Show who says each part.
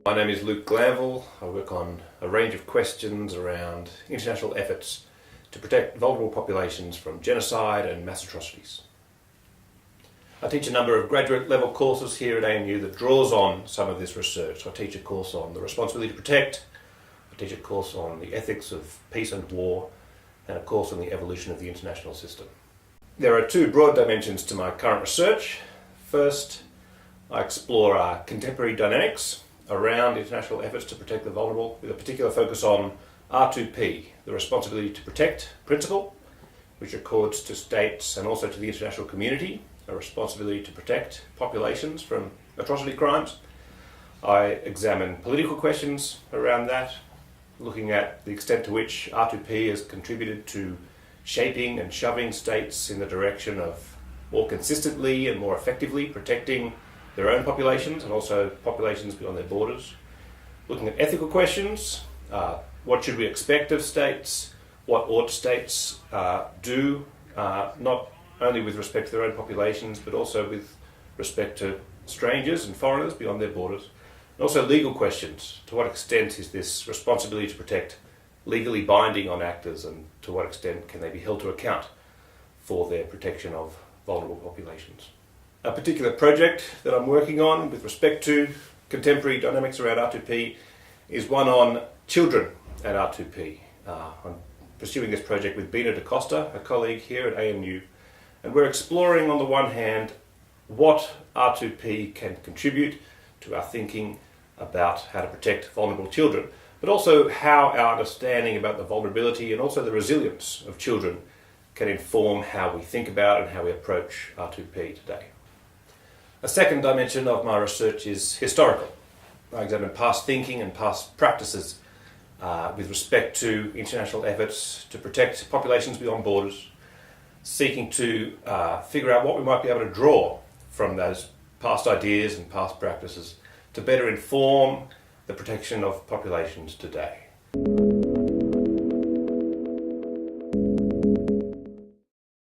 Speaker 1: My name is Luke Glanville. I work on a range of questions around international efforts to protect vulnerable populations from genocide and mass atrocities. I teach a number of graduate level courses here at ANU that draws on some of this research. I teach a course on the responsibility to protect, I teach a course on the ethics of peace and war, and a course on the evolution of the international system. There are two broad dimensions to my current research. First, I explore contemporary dynamics around international efforts to protect the vulnerable, with a particular focus on R2P, the responsibility to protect principle, which accords to states and also to the international community a responsibility to protect populations from atrocity crimes. I examine political questions around that, looking at the extent to which R2P has contributed to shaping and shoving states in the direction of more consistently and more effectively protecting their own populations and also populations beyond their borders. Looking at ethical questions, what should we expect of states? What ought states do, not only with respect to their own populations, but also with respect to strangers and foreigners beyond their borders. And also legal questions. To what extent is this responsibility to protect legally binding on actors, and to what extent can they be held to account for their protection of vulnerable populations? A particular project that I'm working on with respect to contemporary dynamics around R2P is one on children at R2P. I'm pursuing this project with Bina da Costa, a colleague here at ANU, and we're exploring on the one hand what R2P can contribute to our thinking about how to protect vulnerable children, but also how our understanding about the vulnerability and also the resilience of children can inform how we think about and how we approach R2P today. A second dimension of my research is historical. I examine past thinking and past practices with respect to international efforts to protect populations beyond borders, seeking to figure out what we might be able to draw from those past ideas and past practices to better inform the protection of populations today.